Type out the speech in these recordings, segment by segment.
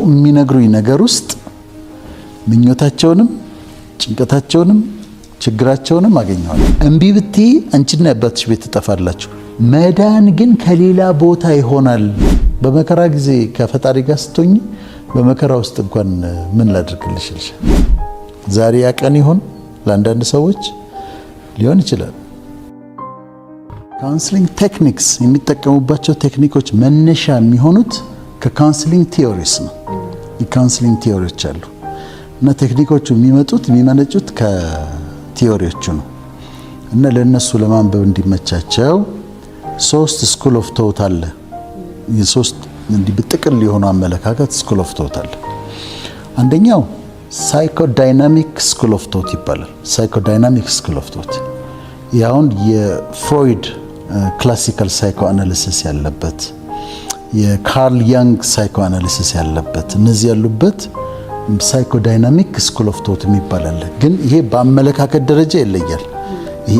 የሚነግሩኝ ነገር ውስጥ ምኞታቸውንም ጭንቀታቸውንም ችግራቸውንም አገኘዋለሁ። እምቢ ብትይ አንቺና ያባትሽ ቤት ትጠፋላችሁ። መዳን ግን ከሌላ ቦታ ይሆናል። በመከራ ጊዜ ከፈጣሪ ጋር ስትሆኚ በመከራ ውስጥ እንኳን ምን ላድርግልሽ ይልሻል። ዛሬ ያቀን ይሆን ለአንዳንድ ሰዎች ሊሆን ይችላል። ካውንስሊንግ ቴክኒክስ የሚጠቀሙባቸው ቴክኒኮች መነሻ የሚሆኑት ከካውንስሊንግ ቲዮሪስ ነው። የካውንስሊንግ ቲዮሪዎች አሉ እና ቴክኒኮቹ የሚመነጩት ከቲዮሪዎቹ ነው እና ለነሱ ለማንበብ እንዲመቻቸው 3 ስኩል ኦፍ ቶት አለ። የሶስት እንዲህ በጥቅል የሆነ አመለካከት ስኩል ኦፍ ቶት አለ። አንደኛው ሳይኮዳይናሚክ ስኩል ኦፍ ቶት ይባላል። ሳይኮዳይናሚክ ስኩል ኦፍ ቶት ያውን የፍሮይድ ክላሲካል ሳይኮ አናሊሲስ ያለበት የካርል ያንግ ሳይኮ አናሊሲስ ያለበት እነዚህ ያሉበት ሳይኮዳይናሚክ ስኩል ኦፍ ቶት የሚባላል። ግን ይሄ በአመለካከት ደረጃ ይለያል። ይሄ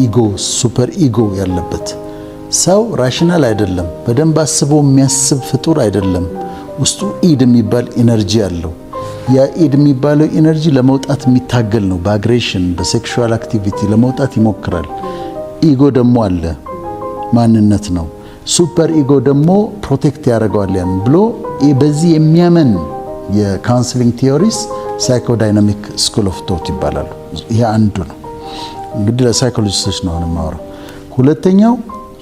ኢጎ ሱፐር ኢጎ ያለበት ሰው ራሽናል አይደለም፣ በደንብ አስቦ የሚያስብ ፍጡር አይደለም። ውስጡ ኢድ የሚባል ኢነርጂ አለው። ያ ኢድ የሚባለው ኢነርጂ ለመውጣት የሚታገል ነው። በአግሬሽን በሴክሹዋል አክቲቪቲ ለመውጣት ይሞክራል። ኢጎ ደግሞ አለ፣ ማንነት ነው። ሱፐር ኢጎ ደግሞ ፕሮቴክት ያደርገዋል ያን ብሎ በዚህ የሚያመን የካውንስሊንግ ቲዮሪስ ሳይኮዳይናሚክ ስኩል ኦፍ ቶት ይባላሉ። ይሄ አንዱ ነው። እንግዲህ ለሳይኮሎጂስቶች ነው የማወራው። ሁለተኛው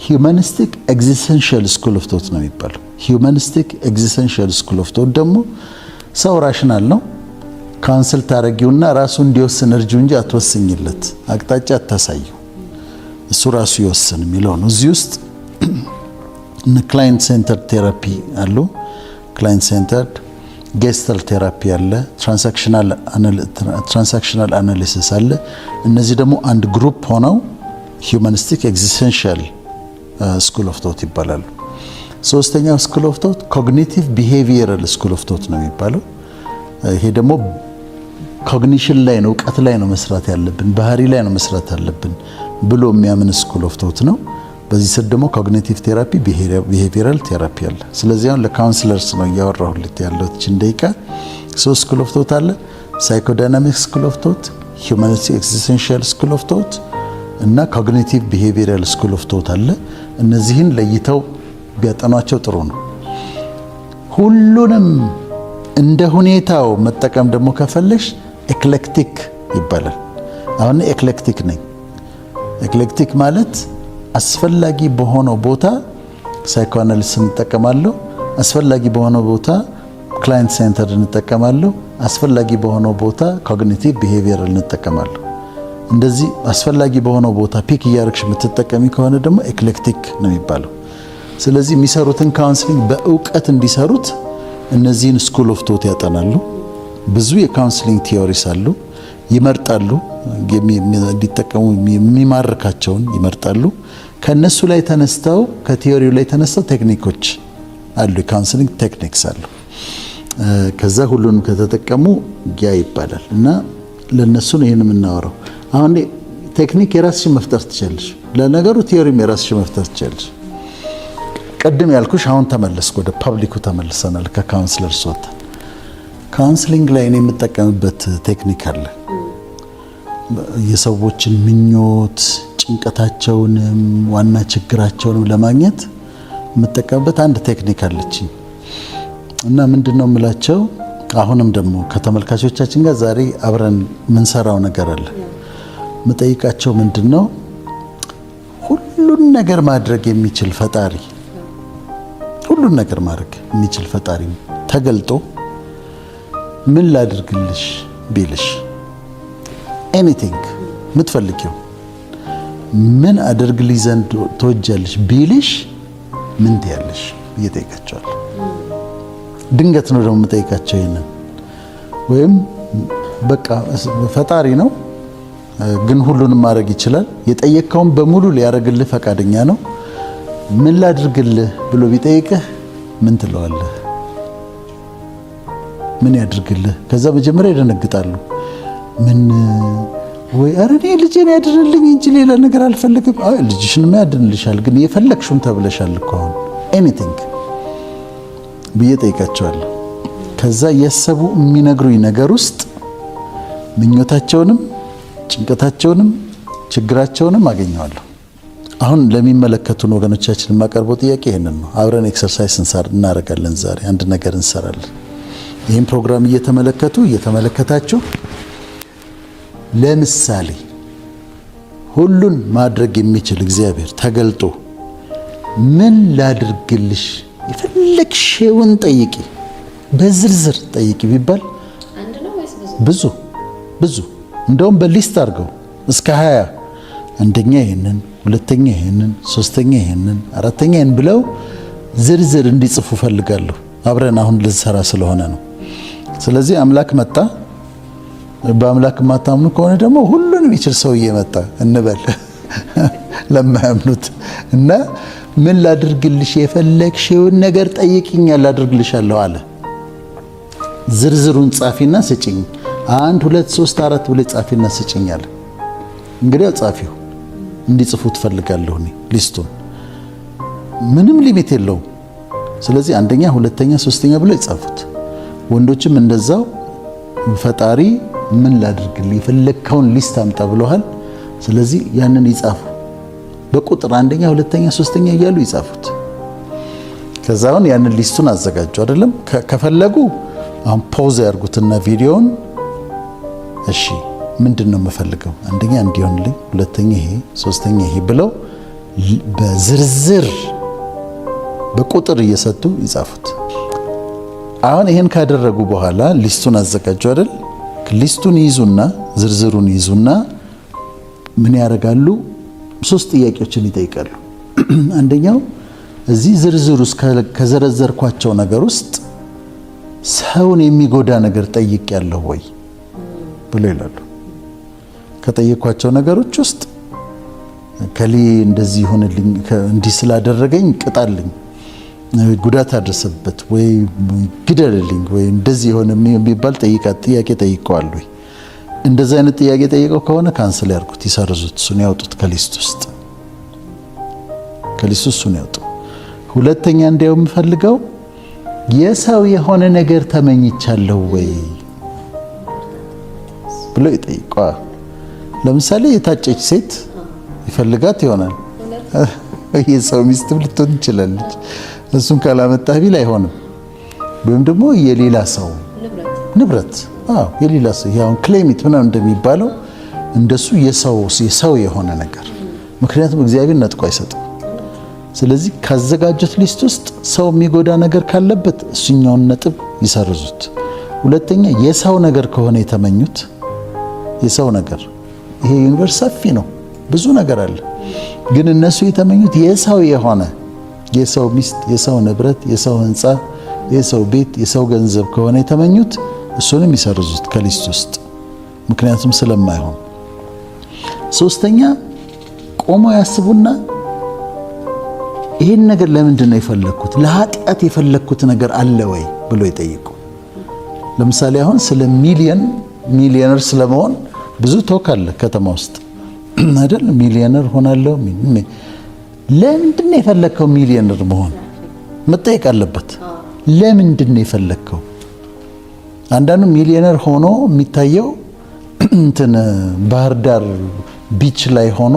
ሂዩማኒስቲክ ኤግዚስተንሻል ስኩል ኦፍ ቶት ነው የሚባለው። ሂዩማኒስቲክ ኤግዚስተንሻል ስኩል ኦፍ ቶት ደግሞ ሰው ራሽናል ነው። ካውንስል ታረጊውና ራሱ እንዲወስን እርጂው እንጂ አትወስኝለት፣ አቅጣጫ አታሳየው፣ እሱ ራሱ ይወስን የሚለው ነው። እዚህ ውስጥ ክላይንት ሴንተርድ ቴራፒ አሉ። ክላይንት ሴንተርድ ጌስታልት ቴራፒ አለ። ትራንሳክሽናል አናሊሲስ አለ። እነዚህ ደግሞ አንድ ግሩፕ ሆነው ሂዩማኒስቲክ ኤግዚስተንሻል ስኩል ኦፍ ቶት ይባላሉ። ሶስተኛው ስኩል ኦፍ ቶት ኮግኒቲቭ ቢሄቪየራል ስኩል ኦፍ ቶት ነው የሚባለው። ይሄ ደግሞ ኮግኒሽን ላይ ነው፣ እውቀት ላይ ነው መስራት ያለብን፣ ባህሪ ላይ ነው መስራት ያለብን ብሎ የሚያምን ስኩል ኦፍ ቶት ነው። በዚህ ስር ደግሞ ኮግኒቲቭ ቴራፒ፣ ቢሄቪየራል ቴራፒ አለ። ስለዚህ አሁን ለካውንስለርስ ነው እያወራሁልት ያለው እቺን ደቂቃ። 3 ስኩል ኦፍ ቶት አለ። ሳይኮዳይናሚክ ስኩል ኦፍ ቶት፣ ሂዩማኒስቲክ ኤግዚስተንሻል ስኩል ኦፍ ቶት እና ኮግኒቲቭ ቢሄቪየራል ስኩል ኦፍ ቶት አለ። እነዚህን ለይተው ቢያጠኗቸው ጥሩ ነው። ሁሉንም እንደ ሁኔታው መጠቀም ደግሞ ከፈለሽ ኤክሌክቲክ ይባላል። አሁን ኤክሌክቲክ ነኝ። ኤክሌክቲክ ማለት አስፈላጊ በሆነው ቦታ ሳይኮአናሊሲስ እንጠቀማለሁ፣ አስፈላጊ በሆነው ቦታ ክላይንት ሴንተር እንጠቀማለሁ፣ አስፈላጊ በሆነው ቦታ ኮግኒቲቭ ቢሄቪየራል እንጠቀማለሁ። እንደዚህ አስፈላጊ በሆነው ቦታ ፒክ እያደረግሽ የምትጠቀሚ ከሆነ ደግሞ ኤክሌክቲክ ነው የሚባለው። ስለዚህ የሚሰሩትን ካውንስሊንግ በእውቀት እንዲሰሩት እነዚህን ስኩል ኦፍ ቶት ያጠናሉ። ብዙ የካውንስሊንግ ቲዮሪስ አሉ፣ ይመርጣሉ፣ እንዲጠቀሙ የሚማርካቸውን ይመርጣሉ። ከነሱ ላይ ተነስተው ከቲዮሪው ላይ ተነስተው ቴክኒኮች አሉ፣ የካውንስሊንግ ቴክኒክስ አሉ። ከዛ ሁሉንም ከተጠቀሙ ያ ይባላል እና ለነሱ ነው ይሄን የምናወራው። አሁን ቴክኒክ የራስሽን መፍጠር ትችላለሽ። ለነገሩ ቲዮሪም የራስሽን መፍጠር ትችላለሽ። ቀደም ያልኩሽ አሁን ተመለስኩ፣ ወደ ፐብሊኩ ተመልሰናል። ከካውንስለርስ ወጣን። ካውንስሊንግ ላይ እኔ የምጠቀምበት ቴክኒክ አለ። የሰዎችን ምኞት ጭንቀታቸውንም ዋና ችግራቸውንም ለማግኘት የምጠቀምበት አንድ ቴክኒክ አለች እና ምንድነው የምላቸው፣ አሁንም ደግሞ ከተመልካቾቻችን ጋር ዛሬ አብረን ምንሰራው ነገር አለ። የምጠይቃቸው ምንድነው፣ ሁሉን ነገር ማድረግ የሚችል ፈጣሪ፣ ሁሉን ነገር ማድረግ የሚችል ፈጣሪ ተገልጦ ምን ላድርግልሽ ቢልሽ፣ ኤኒቲንግ የምትፈልጊው ምን አደርግልሽ ዘንድ ትወጃለሽ ቢልሽ ምን ትያለሽ ብዬ ጠይቃቸዋለሁ። ድንገት ነው ደግሞ የምጠይቃቸው ይሄንን። ወይም በቃ ፈጣሪ ነው ግን ሁሉንም ማድረግ ይችላል፣ የጠየቀውን በሙሉ ሊያደርግልህ ፈቃደኛ ነው። ምን ላድርግልህ ብሎ ቢጠይቅህ ምን ትለዋለህ? ምን ያድርግልህ? ከዛ መጀመሪያ ይደነግጣሉ። ምን ወይ አረኔ ልጄን ያድርልኝ እንጂ ሌላ ነገር አልፈልግም። አይ ልጅሽንማ ያድንልሻል፣ ግን የፈለግሽውን ተብለሻል እኮ አሁን ኤኒቲንግ ብዬ ጠይቃቸዋለሁ። ከዛ የሰቡ የሚነግሩኝ ነገር ውስጥ ምኞታቸውንም ጭንቀታቸውንም ችግራቸውንም አገኘዋለሁ። አሁን ለሚመለከቱን ወገኖቻችን የማቀርበው ጥያቄ ይሄንን ነው። አብረን ኤክሰርሳይዝ እናደርጋለን። ዛሬ አንድ ነገር እንሰራለን። ይህን ፕሮግራም እየተመለከታችሁ ለምሳሌ ሁሉን ማድረግ የሚችል እግዚአብሔር ተገልጦ ምን ላድርግልሽ የፈለግሽውን ጠይቂ፣ በዝርዝር ጠይቂ ቢባል ብዙ እንደውም በሊስት አድርገው እስከ 20 አንደኛ ይሄንን፣ ሁለተኛ ይሄንን፣ ሶስተኛ ይሄንን፣ አራተኛ ይሄን ብለው ዝርዝር እንዲጽፉ ፈልጋለሁ። አብረን አሁን ልንሰራ ስለሆነ ነው። ስለዚህ አምላክ መጣ። በአምላክ ማታምኑ ከሆነ ደግሞ ሁሉንም ይችል ሰውዬ መጣ እንበል ለማያምኑት እና ምን ላድርግልሽ የፈለግሽውን ነገር ጠይቂኛል ላድርግልሻለሁ አለ። ዝርዝሩን ጻፊና ስጭኝ፣ 1 2 3 4 ብለህ ጻፊና ስጭኝ አለ። እንግዲህ ጻፊው እንዲጽፉ ትፈልጋለሁ እኔ ሊስቱን ምንም ሊሚት የለውም። ስለዚህ አንደኛ፣ ሁለተኛ፣ ሶስተኛ ብለው ይጻፉት። ወንዶችም እንደዛው ፈጣሪ ምን ላድርግልህ የፈለግከውን ሊስት አምጣ ብለዋል። ስለዚህ ያንን ይጻፉ በቁጥር አንደኛ፣ ሁለተኛ፣ ሶስተኛ እያሉ ይጻፉት። ከዛውን ያንን ሊስቱን አዘጋጁ አይደለም። ከፈለጉ አሁን ፖዝ ያርጉትና ቪዲዮውን እሺ ምንድን ነው የምፈልገው? አንደኛ እንዲሆንልኝ፣ ሁለተኛ ይሄ፣ ሶስተኛ ይሄ ብለው በዝርዝር በቁጥር እየሰጡ ይጻፉት። አሁን ይሄን ካደረጉ በኋላ ሊስቱን አዘጋጁ አይደል? ሊስቱን ይዙና ዝርዝሩን ይዙና ምን ያደርጋሉ? 3 ጥያቄዎችን ይጠይቃሉ። አንደኛው እዚህ ዝርዝር ውስጥ ከዘረዘርኳቸው ነገር ውስጥ ሰውን የሚጎዳ ነገር ጠይቄያለሁ ወይ ብሎ ይላሉ። ከጠየኳቸው ነገሮች ውስጥ ከሊ እንደዚህ ሆነልኝ፣ እንዲህ ስላደረገኝ ቅጣልኝ፣ ጉዳት አደረሰበት ወይ ግደልልኝ ወይ እንደዚህ ሆነ የሚባል ጥያቄ ጠይቀዋል ወይ? እንደዚህ አይነት ጥያቄ ጠይቀው ከሆነ ካንስል ያርጉት፣ ይሰርዙት፣ እሱን ያውጡት ከሊስት ውስጥ እሱን ያውጡ። ሁለተኛ እንዲያው የምፈልገው የሰው የሆነ ነገር ተመኝቻለሁ ወይ ብሎ ይጠይቀዋል። ለምሳሌ የታጨች ሴት ይፈልጋት ይሆናል። የሰው ሚስትም ልትሆን ትችላለች። እሱን ካላመጣህ ቢል አይሆንም። ወይም ደግሞ የሌላ ሰው ንብረት የሌላ ሰው ያው ክሌሚት ምናምን እንደሚባለው እንደሱ የሰው የሆነ ነገር። ምክንያቱም እግዚአብሔር ነጥቆ አይሰጥም። ስለዚህ ካዘጋጁት ሊስት ውስጥ ሰው የሚጎዳ ነገር ካለበት እሱኛውን ነጥብ ይሰርዙት። ሁለተኛ የሰው ነገር ከሆነ የተመኙት የሰው ነገር፣ ይሄ ዩኒቨርስ ሰፊ ነው፣ ብዙ ነገር አለ። ግን እነሱ የተመኙት የሰው የሆነ የሰው ሚስት፣ የሰው ንብረት፣ የሰው ሕንፃ፣ የሰው ቤት፣ የሰው ገንዘብ ከሆነ የተመኙት እሱንም ይሰርዙት ከሊስት ውስጥ፣ ምክንያቱም ስለማይሆን። ሶስተኛ ቆሞ ያስቡና ይሄን ነገር ለምንድን ነው የፈለኩት? ለኃጢአት የፈለኩት ነገር አለ ወይ ብሎ ይጠይቁ። ለምሳሌ አሁን ስለ ሚሊዮነር ስለመሆን ብዙ ቶክ አለ ከተማ ውስጥ አይደል? ሚሊዮነር ሆናለሁ። ለምንድን ነው የፈለከው ሚሊዮነር መሆን? መጠየቅ አለበት። ለምንድን ነው የፈለከው? አንዳንዱ ሚሊዮነር ሆኖ የሚታየው እንትን ባህር ዳር ቢች ላይ ሆኖ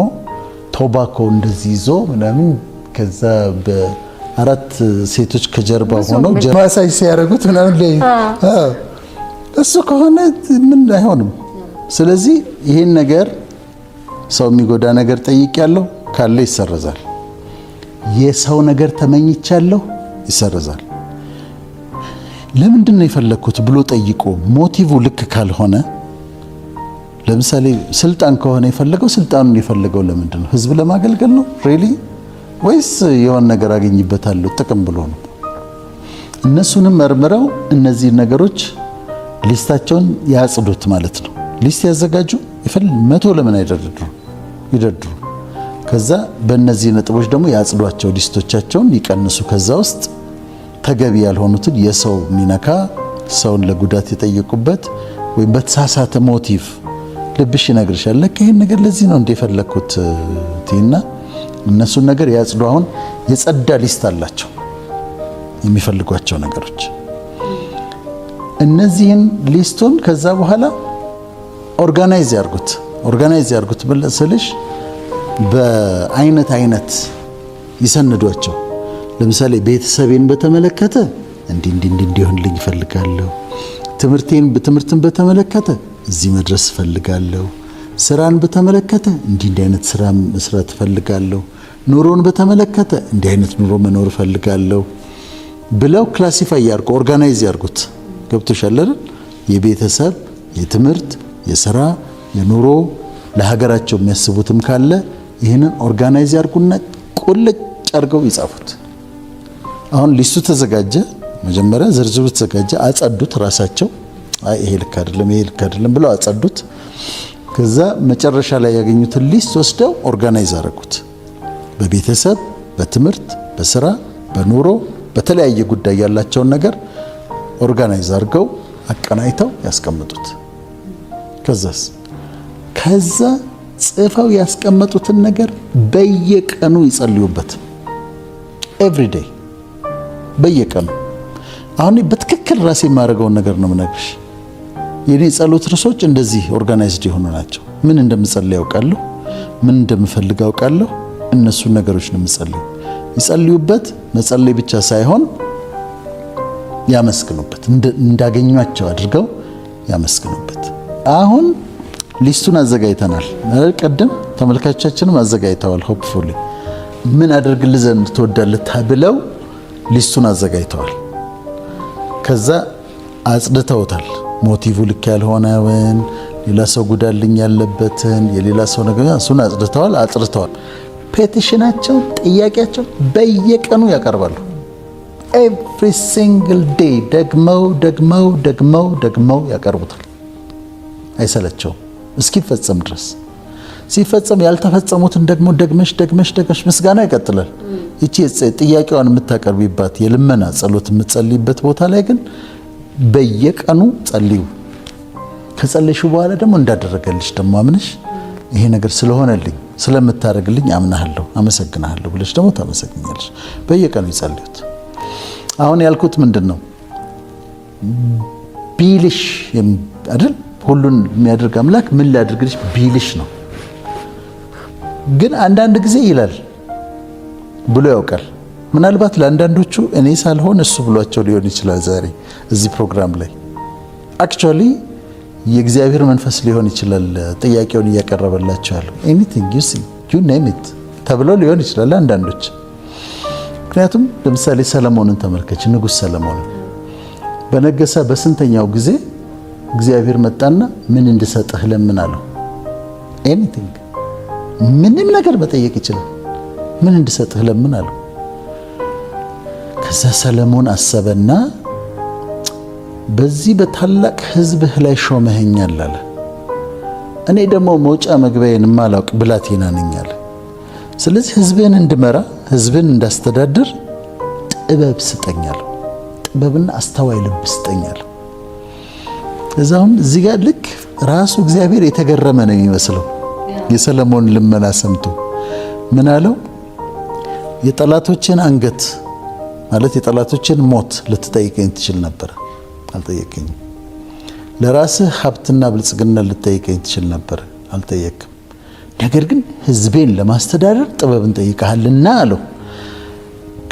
ቶባኮ እንደዚህ ይዞ ምናምን ከዛ በ4 ሴቶች ከጀርባ ሆነው ማሳጅ ሲያደርጉት ምናምን ላይ እሱ ከሆነ ምን አይሆንም። ስለዚህ ይሄን ነገር ሰው የሚጎዳ ነገር ጠይቄያለሁ ካለ ይሰረዛል። የሰው ነገር ተመኝቻለሁ ይሰረዛል። ለምንድን ነው የፈለኩት ብሎ ጠይቆ ሞቲቭ ልክ ካልሆነ፣ ለምሳሌ ስልጣን ከሆነ የፈለገው ስልጣኑን የፈለገው ለምንድን ነው? ህዝብ ለማገልገል ነው ሪሊ ወይስ የሆነ ነገር አገኝበታለሁ ጥቅም ብሎ ነው? እነሱንም መርምረው እነዚህ ነገሮች ሊስታቸውን ያጽዱት ማለት ነው። ሊስት ያዘጋጁ። 100 ለምን አይደርድሩ? ይደርድሩ። ከዛ በእነዚህ ነጥቦች ደግሞ ያጽዷቸው፣ ሊስቶቻቸውን ይቀንሱ። ከዛ ውስጥ ተገቢ ያልሆኑትን የሰው ሚነካ ሰውን ለጉዳት የጠየቁበት ወይም በተሳሳተ ሞቲቭ ልብሽ ይነግርሻል፣ ለካ ይሄን ነገር ለዚህ ነው እንደፈለኩት ቲና እነሱን ነገር ያጽዱ። አሁን የጸዳ ሊስት አላቸው የሚፈልጓቸው ነገሮች። እነዚህን ሊስቱን ከዛ በኋላ ኦርጋናይዝ ያርጉት ብለስልሽ በአይነት ይሰንዷቸው። ለምሳሌ ቤተሰቤን በተመለከተ እንዲሆንልኝ እፈልጋለሁ፣ ትምህርትን በተመለከተ እዚህ መድረስ እፈልጋለሁ፣ ስራን በተመለከተ እንዲህ አይነት ስራ መስራት እፈልጋለሁ፣ ኑሮን በተመለከተ እንዲህ አይነት ኑሮ መኖር እፈልጋለሁ ብለው ክላሲፋይ ያርጉ፣ ኦርጋናይዝ ያርጉት። ገብቶሻል አይደል? የቤተሰብ፣ የትምህርት፣ የስራ፣ የኑሮ ለሀገራቸው የሚያስቡትም ካለ ይህንን ኦርጋናይዝ ያርጉና ቁልጭ አርገው ይጻፉት። አሁን ሊስቱ ተዘጋጀ፣ መጀመሪያ ዝርዝሩ ተዘጋጀ፣ አጸዱት ራሳቸው። ይሄ ልክ አይደለም ብለው አጸዱት። ከዛ መጨረሻ ላይ ያገኙትን ሊስት ወስደው ኦርጋናይዝ አረጉት። በቤተሰብ፣ በትምህርት፣ በስራ፣ በኑሮ በተለያየ ጉዳይ ያላቸውን ነገር ኦርጋናይዝ አድርገው አቀናይተው ያስቀምጡት። ከዛ ጽፈው ያስቀመጡትን ነገር በየቀኑ ይጸልዩበት። ኤቭሪዴይ በየቀኑ። አሁን በትክክል ራሴ የማደርገውን ነገር ነው የምነግርሽ። የኔ ጸሎት ርዕሶች እንደዚህ ኦርጋናይዝድ የሆኑ ናቸው። ምን እንደምጸልይ ያውቃለሁ፣ ምን እንደምፈልግ ያውቃለሁ። እነሱን ነገሮች ነው የምጸልየው። ይጸልዩበት። መጸለይ ብቻ ሳይሆን ያመስግኑበት፣ እንዳገኟቸው አድርገው ያመስግኑበት። አሁን ሊስቱን አዘጋጅተናል። ቀደም ተመልካቾቻችንም አዘጋጅተዋል። ሆፕፉሊ ምን አድርግልህ ዘንድ ትወዳለህ ብለው ሊስቱን አዘጋጅተዋል። ከዛ አጽድተውታል። ሞቲቭ ልክ ያልሆነውን፣ ሌላ ሰው ጉዳልኝ ያለበትን፣ የሌላ ሰው ነገር እሱን አጽድተዋል። ፔቲሽናቸው፣ ጥያቄያቸው በየቀኑ ያቀርባሉ። ኤቭሪ ሲንግል ዴይ ደግመው ያቀርቡታል። አይሰለቸውም እስኪፈጸም ድረስ። ሲፈጸም ያልተፈጸሙትን ደግሞ ደግመሽ ምስጋና ይቀጥላል። ይቺ ጥያቄዋን የምታቀርቢባት የልመና ጸሎት የምትጸልይበት ቦታ ላይ ግን በየቀኑ ጸልዩ። ከጸለይሽ በኋላ ደግሞ እንዳደረገልሽ ደግሞ አምነሽ ይሄ ነገር ስለሆነልኝ ስለምታደርግልኝ አምናለሁ፣ አመሰግናለሁ ብለሽ ደግሞ ታመሰግኛለሽ። በየቀኑ ይጸልዩት። አሁን ያልኩት ምንድነው? ቢልሽ አይደል? ሁሉን የሚያደርግ አምላክ ምን ላድርግልሽ ቢልሽ ነው። ግን አንዳንድ ጊዜ ይላል ብሎ ያውቃል። ምናልባት ለአንዳንዶቹ እኔ ሳልሆን እሱ ብሏቸው ሊሆን ይችላል። ዛሬ እዚህ ፕሮግራም ላይ አክቹአሊ የእግዚአብሔር መንፈስ ሊሆን ይችላል ጥያቄውን እያቀረበላቸው ያለው። ኤኒቲንግ ዩ ኔም ኢት ተብሎ ሊሆን ይችላል አንዳንዶች። ምክንያቱም ለምሳሌ ሰለሞንን ተመልከች። ንጉሥ ሰለሞን በነገሰ በስንተኛው ጊዜ እግዚአብሔር መጣና ምን እንድሰጥህ ለምን አለው። ኤኒቲንግ ምንም ነገር መጠየቅ ይችላል። ምን እንድሰጥህ ለምን አለው። ከዛ ሰለሞን አሰበና በዚህ በታላቅ ሕዝብህ ላይ ሾመኸኛል አለ። እኔ ደግሞ መውጫ መግቢያዬን ማላውቅ ብላቴና ነኝ አለ። ስለዚህ ሕዝብህን እንድመራ ሕዝብህን እንዳስተዳድር ጥበብ ስጠኝ አለው። ጥበብና አስተዋይ ልብ ስጠኝ አለው። እዛውም እዚህ ጋር ልክ ራሱ እግዚአብሔር የተገረመ ነው የሚመስለው። የሰለሞን ልመና ሰምቶ ምን አለው? የጠላቶችን አንገት ማለት የጠላቶችን ሞት ልትጠይቀኝ ትችል ነበር፣ አልጠየቀኝም። ለራስህ ሀብትና ብልጽግና ልትጠይቀኝ ትችል ነበር፣ አልጠየቅም። ነገር ግን ሕዝቤን ለማስተዳደር ጥበብን ጠይቀሃልና አለው።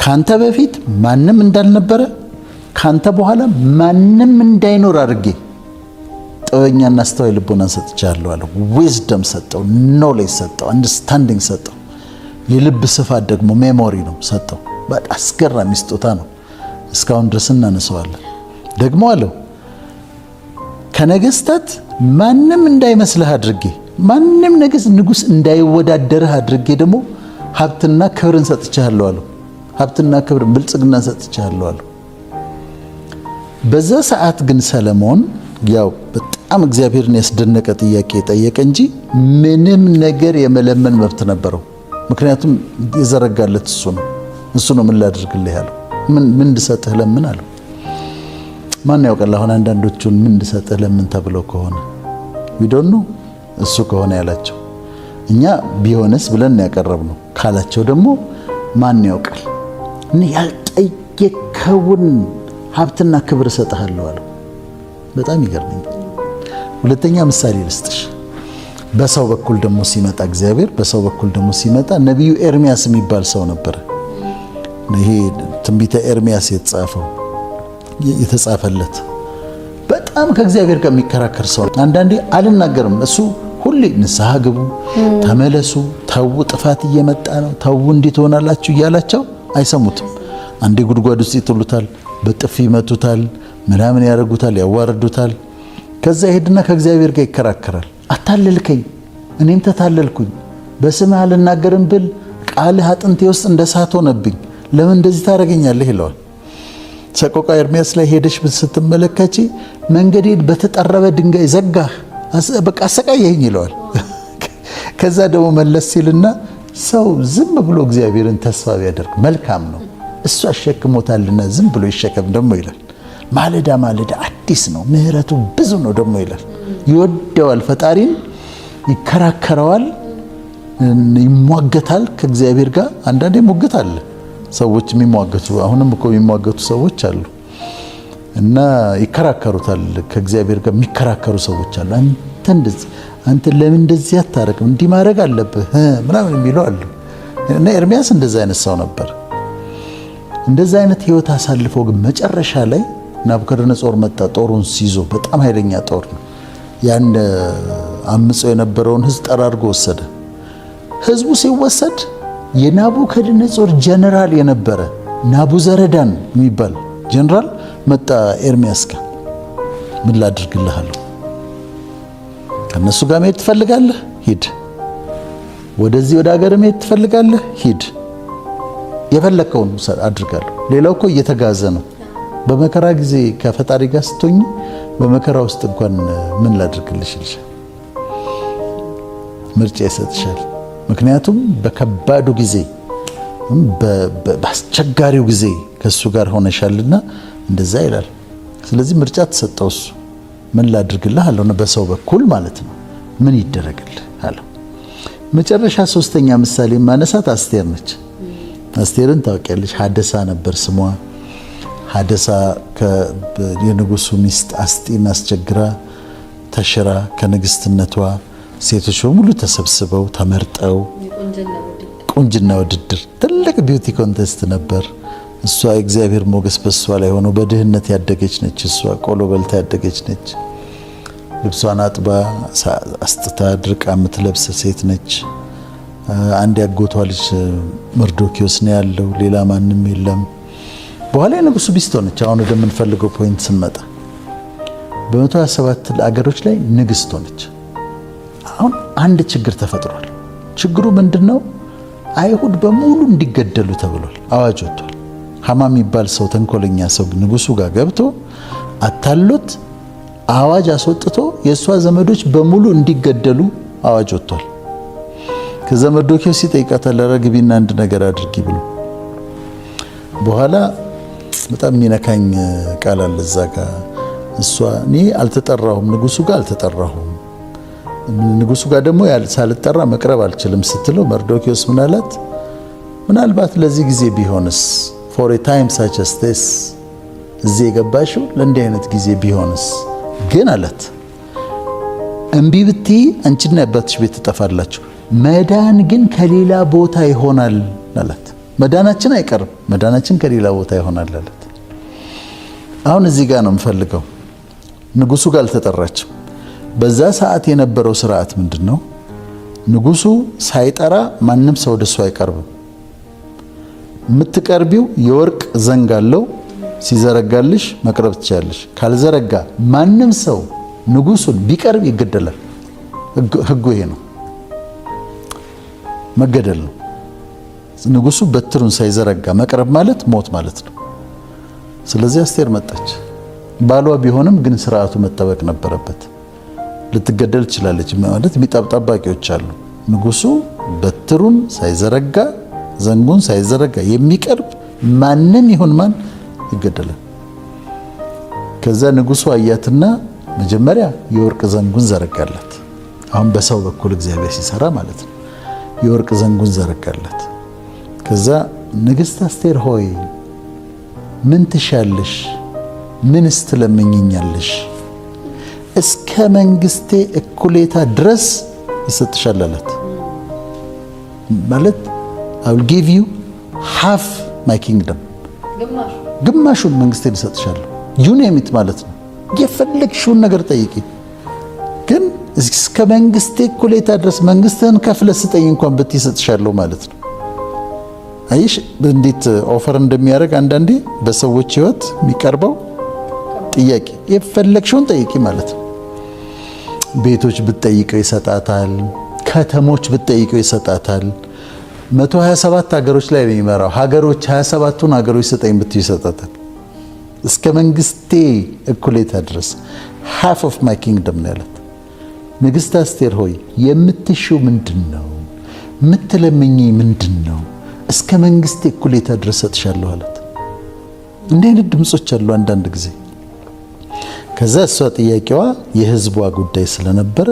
ካንተ በፊት ማንም እንዳልነበረ ካንተ በኋላ ማንም እንዳይኖር አድርጌ ጥበበኛና አስተዋይ ልቦናን ሰጥቻለሁ አለው። ዊዝደም ሰጠው፣ ኖሌጅ ሰጠው፣ አንደርስታንዲንግ ሰጠው። የልብ ስፋት ደግሞ ሜሞሪ ነው ሰጠው። በጣም አስገራሚ ስጦታ ነው። እስካሁን ድረስ እናነሳዋለን። ደግሞ አለው ከነገስታት ማንም እንዳይመስልህ አድርጌ ማንም ንጉስ እንዳይወዳደርህ አድርጌ ደግሞ ሀብትና ክብርን ሰጥቻለሁ አለው። ሀብትና ክብር ብልጽግናን ሰጥቻለሁ አለው። በዛ ሰዓት ግን ሰለሞን ያው በጣም እግዚአብሔርን ያስደነቀ ጥያቄ ጠየቀ እንጂ ምንም ነገር የመለመን መብት ነበረው። ምክንያቱም የዘረጋለት እሱ ነው ምን ላድርግልህ ያለው። ምን እንድሰጥህ ለምን አለው። ማን ያውቃል? አሁን አንዳንዶቹን ምን እንድሰጥህ ለምን ተብለው ከሆነ ዊዶን ነው እሱ ከሆነ ያላቸው። እኛ ቢሆንስ ብለን ያቀረብነው ካላቸው ደግሞ ማን ያውቃል? ያልጠየከውን ሀብትና ክብር እሰጥሃለሁ አለው። በጣም ይገርመኛል። ሁለተኛ ምሳሌ ልስጥሽ። በሰው በኩል ደግሞ ሲመጣ እግዚአብሔር በሰው በኩል ደግሞ ሲመጣ ነቢዩ ኤርሚያስ የሚባል ሰው ነበር። ይሄ ትንቢተ ኤርሚያስ የተጻፈለት በጣም ከእግዚአብሔር ጋር የሚከራከር ሰው። አንዳንዴ አልናገርም እሱ ሁሌ ንስሐ ግቡ፣ ተመለሱ፣ ተው ጥፋት እየመጣ ነው፣ ተው እንዴት ሆናላችሁ እያላቸው አይሰሙትም። አንዴ ጉድጓድ ውስጥ ይጥሉታል፣ በጥፊ ይመቱታል፣ ምናምን ያደርጉታል፣ ያዋርዱታል። ከዛ ይሄድና ከእግዚአብሔር ጋር ይከራከራል። አታለልከኝ፣ እኔም ተታለልኩኝ፣ በስምህ አልናገርም ብል ቃልህ አጥንቴ ውስጥ እንደ እሳት ሆነብኝ፣ ለምን እንደዚህ ታደርገኛለህ ይለዋል። ሰቆቃ ኤርሚያስ ላይ ሄደሽ ስትመለከቺ መንገዴን በተጠረበ ድንጋይ ዘጋህ፣ በቃ አሰቃየኝ ይለዋል። ከዛ ደግሞ መለስ ሲልና ሰው ዝም ብሎ እግዚአብሔርን ተስፋ ቢያደርግ መልካም ነው፣ እሱ አሸክሞታልና ዝም ብሎ ይሸከም ደግሞ ይላል። ማለዳ ማለዳ አዲስ ነው፣ ምሕረቱ ብዙ ነው ደግሞ ይላል። ይወደዋል፣ ፈጣሪን ይከራከረዋል፣ ይሟገታል ከእግዚአብሔር ጋር። አንዳንዴ ሙግት አለ፣ ሰዎች የሚሟገቱ አሁንም እኮ የሚሟገቱ ሰዎች አሉ እና ይከራከሩታል። ከእግዚአብሔር ጋር የሚከራከሩ ሰዎች አሉ። አንተ ለምን እንደዚህ አታረግም? እንዲህ ማድረግ አለብህ ምናምን የሚለው አሉ። እና ኤርሚያስ እንደዛ አይነት ሰው ነበር። እንደዛ አይነት ህይወት አሳልፎ ግን መጨረሻ ላይ ናቡከደነጾር መጣ፣ ጦሩን ሲይዞ። በጣም ኃይለኛ ጦር ነው። ያን አምጾ የነበረውን ህዝብ ጠራርጎ ወሰደ። ህዝቡ ሲወሰድ የናቡከደነጾር ጀነራል የነበረ ናቡዘረዳን የሚባል ጀነራል መጣ ኤርሚያስ ጋር። ምን ላድርግልህ አለው። ከነሱ ጋር መሄድ ትፈልጋለህ? ሂድ። ወደዚህ ወደ ሀገር መሄድ ትፈልጋለህ? ሂድ። የፈለከውን አድርጋለሁ። ሌላው እኮ እየተጋዘ ነው። በመከራ ጊዜ ከፈጣሪ ጋር ስትሆኝ በመከራ ውስጥ እንኳን ምን ላድርግልሽ ይልሻል፣ ምርጫ ይሰጥሻል። ምክንያቱም በከባዱ ጊዜ በአስቸጋሪው ጊዜ ከሱ ጋር ሆነሻልና እንደዛ ይላል። ስለዚህ ምርጫ ተሰጠው። እሱ ምን ላድርግልህ አለው፣ በሰው በኩል ማለት ነው። ምን ይደረግልህ አለው። መጨረሻ ሶስተኛ ምሳሌ ማነሳት አስቴር ነች። አስቴርን ታውቂያለሽ? ሀደሳ ነበር ስሟ። ሀደሳ የንጉሱ ሚስት አስጢን አስቸግራ ተሽራ ከንግስትነቷ ሴቶች በሙሉ ተሰብስበው ተመርጠው ቁንጅና ውድድር፣ ትልቅ ቢዩቲ ኮንቴስት ነበር። እሷ እግዚአብሔር ሞገስ በሷ ላይ ሆኖ በድህነት ያደገች ነች። እሷ ቆሎ በልታ ያደገች ነች። ልብሷን አጥባ አስጥታ ድርቃ የምትለብስ ሴት ነች። አንድ ያጎቷ ልጅ መርዶኪዮስ ነው ያለው፣ ሌላ ማንም የለም። በኋላ የንጉሱ ሚስት ሆነች። አሁን ወደምንፈልገው ፖይንት ስንመጣ በ127 አገሮች ላይ ንግስት ሆነች። አሁን አንድ ችግር ተፈጥሯል። ችግሩ ምንድነው? አይሁድ በሙሉ እንዲገደሉ ተብሏል። አዋጅ ወጥቷል። ሐማ የሚባል ሰው ተንኮለኛ ሰው ንጉሱ ጋር ገብቶ አታሎት አዋጅ አስወጥቶ የእሷ ዘመዶች በሙሉ እንዲገደሉ አዋጅ ወጥቷል። ከዛ መርዶኪዮስ ይጠይቃታል፣ ረግቢና አንድ ነገር አድርጊ ብሎ። በኋላ በጣም የሚነካኝ ቃል አለ እዛ ጋር። እሷ እኔ አልተጠራሁም፣ ንጉሱ ጋር አልተጠራሁም፣ ንጉሱ ጋር ደግሞ ሳልጠራ መቅረብ አልችልም ስትለው መርዶኪዮስ ምን አላት? ምናልባት ለዚህ ጊዜ ቢሆንስ for a time such as this እዚህ የገባሽው ለእንዲህ አይነት ጊዜ ቢሆንስ ግን አላት፣ እምቢ ብትይ አንቺና የአባትሽ ቤት ትጠፋላችሁ፣ መዳን ግን ከሌላ ቦታ ይሆናል አላት። መዳናችን አይቀርም፣ መዳናችን ከሌላ ቦታ ይሆናል አላት። አሁን እዚህ ጋር ነው የምፈልገው። ንጉሱ ጋር አልተጠራችም። በዛ ሰዓት የነበረው ስርዓት ምንድነው? ንጉሱ ሳይጠራ ማንም ሰው ወደሱ አይቀርብም። የምትቀርቢው የወርቅ ዘንግ አለው፣ ሲዘረጋልሽ መቅረብ ትችላለሽ። ካልዘረጋ ማንም ሰው ንጉሱን ቢቀርብ ይገደላል። ህጉ ይሄ ነው፣ መገደል ነው። ንጉሱ በትሩን ሳይዘረጋ መቅረብ ማለት ሞት ማለት ነው። ስለዚህ አስቴር መጣች። ባሏ ቢሆንም ግን ስርዓቱ መጠበቅ ነበረበት። ልትገደል ትችላለች ማለት ጠባቂዎች አሉ። ንጉሱ በትሩን ሳይዘረጋ ዘንጉን ሳይዘረጋ የሚቀርብ ማንም ይሁን ማን ይገደላል። ከዛ ንጉሱ አያትና መጀመሪያ የወርቅ ዘንጉን ዘረጋላት። አሁን በሰው በኩል እግዚአብሔር ሲሰራ ማለት ነው። የወርቅ ዘንጉን ዘረጋላት። ከዛ ንግስት አስቴር ሆይ ምን ትሻለሽ? ምንስ ትለምኝኛለሽ እስከ መንግስቴ እኩሌታ ድረስ ይሰጥሻል አላት። ማለት I will give you half my kingdom፣ ግማሹን መንግስቴን እሰጥሻለሁ። ዩኔሚት ማለት ነው። የፈለግሽውን ነገር ጠይቂ፣ ግን እስከ መንግስቴ እኩሌታ ድረስ መንግስትህን ከፍለ ስጠኝ እንኳን ብትይ እሰጥሻለሁ ማለት ነው። አይሽ እንዴት ኦፈር እንደሚያደርግ አንዳንዴ በሰዎች ህይወት የሚቀርበው ጥያቄ የፈለግሽውን ጠይቂ ማለት ነው። ቤቶች ብትጠይቀው ይሰጣታል። ከተሞች ብትጠይቀው ይሰጣታል። 127 ሀገሮች ላይ ነው የሚመራው። ሀገሮች 27ቱን ሀገሮች ስጠኝ ብትይ ይሰጣታል። እስከ መንግስቴ እኩሌታ ድረስ half of my kingdom ነው ያላት። ንግስት አስቴር ሆይ የምትሽው ምንድነው? የምትለምኚ ምንድነው? እስከ መንግስቴ እኩሌታ ድረስ ሰጥሻለሁ አላት። እንዲህ አይነት ድምጾች አሉ አንዳንድ ጊዜ። ከዛ እሷ ጥያቄዋ የህዝቧ ጉዳይ ስለነበረ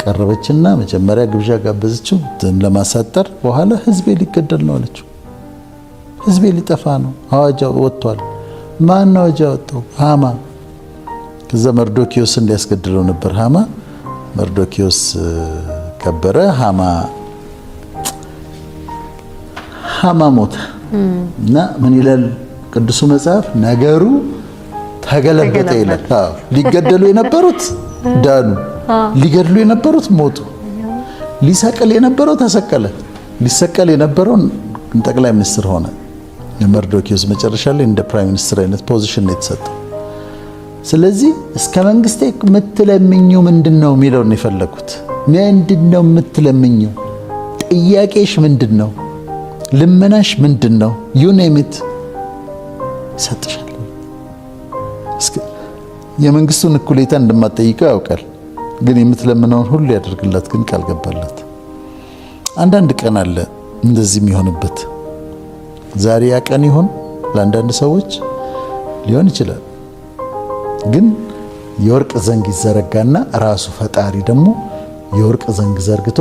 ቀረበችና መጀመሪያ ግብዣ ጋበዘችው ለማሳጠር። በኋላ ህዝቤ ሊገደል ነው አለችው። ህዝቤ ሊጠፋ ነው፣ አዋጅ ወጥቷል። ማን አዋጅ ወጣው? ሃማ። ከዛ መርዶኪዮስን ሊያስገድለው ነበር ሃማ። መርዶኪዮስ ከበረ። ሃማ ሞተ። እና ምን ይላል ቅዱሱ መጽሐፍ? ነገሩ ተገለበጠ ይላል። ሊገደሉ የነበሩት ዳኑ፣ ሊገድሉ የነበሩት ሞቱ። ሊሰቀል የነበረው ተሰቀለ። ሊሰቀል የነበረው ጠቅላይ ሚኒስትር ሆነ። የመርዶኪዮስ መጨረሻ ላይ እንደ ፕራይም ሚኒስትር አይነት ፖዚሽን ነው የተሰጠው። ስለዚህ እስከ መንግስቴ የምትለምኚው ምንድነው የሚለው ነው የፈለኩት። ምንድነው የምትለምኚው? ጥያቄሽ ምንድነው? ልመናሽ ምንድነው? ዩ ኔም ኢት ይሰጥሻል። የመንግስቱን እኩሌታ እንደማትጠይቀው ያውቃል፣ ግን የምትለምነውን ሁሉ ያደርግላት። ግን ቃል ገባላት። አንዳንድ ቀን አለ እንደዚህ የሚሆንበት። ዛሬ ያ ቀን ይሆን ለአንዳንድ ሰዎች ሊሆን ይችላል። ግን የወርቅ ዘንግ ይዘረጋና ራሱ ፈጣሪ ደግሞ የወርቅ ዘንግ ዘርግቶ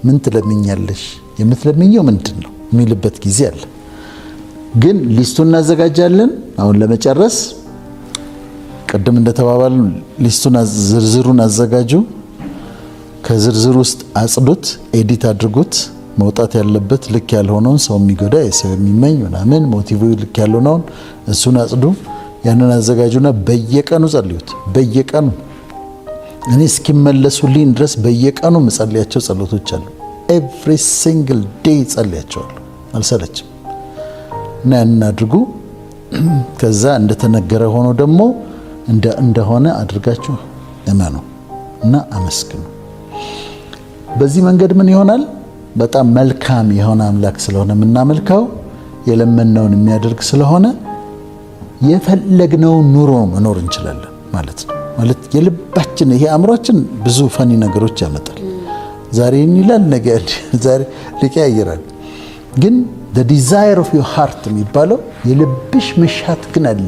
ምን ትለምኛለሽ? የምትለምኘው ምንድነው የሚልበት ጊዜ አለ። ግን ሊስቱን እናዘጋጃለን። አሁን ለመጨረስ ቅድም እንደተባባል ሊስቱን ዝርዝሩን አዘጋጁ። ከዝርዝሩ ውስጥ አጽዱት፣ ኤዲት አድርጉት። መውጣት ያለበት ልክ ያልሆነውን ሰው የሚጎዳ የሰው የሚመኝ ምናምን ሞቲቭ ልክ ያልሆነውን እሱን አጽዱ። ያንን አዘጋጁና በየቀኑ ጸልዩት። በየቀኑ እኔ እስኪመለሱልኝ ድረስ በየቀኑ መጸልያቸው ጸሎቶች አሉ። ኤቭሪ ሲንግል ዴይ ጸልያቸዋለሁ፣ አልሰለችም። እና ያንን አድርጉ። ከዛ እንደተነገረ ሆኖ ደግሞ እንደሆነ አድርጋችሁ እመኑ እና አመስግኑ። በዚህ መንገድ ምን ይሆናል? በጣም መልካም የሆነ አምላክ ስለሆነ የምናመልከው የለመነውን የሚያደርግ ስለሆነ የፈለግነውን ኑሮ መኖር እንችላለን ማለት ነው። ማለት የልባችን ይሄ አእምሯችን ብዙ ፈኒ ነገሮች ያመጣል። ዛሬ ይላል ነገ ዛሬ ሊቀያየራል። ግን the desire of your heart የሚባለው የልብሽ መሻት ግን አለ።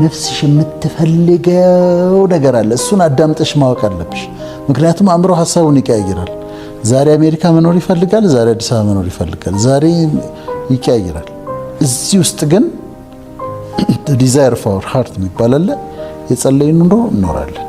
ነፍስሽ የምትፈልገው ነገር አለ። እሱን አዳምጠሽ ማወቅ አለብሽ። ምክንያቱም አእምሮ ሐሳቡን ይቀያየራል። ዛሬ አሜሪካ መኖር ይፈልጋል፣ ዛሬ አዲስ አበባ መኖር ይፈልጋል፣ ዛሬ ይቀያየራል። እዚህ ውስጥ ግን the desire of our heart የሚባል አለ። የጸለይን ኑሮ እንኖራለን።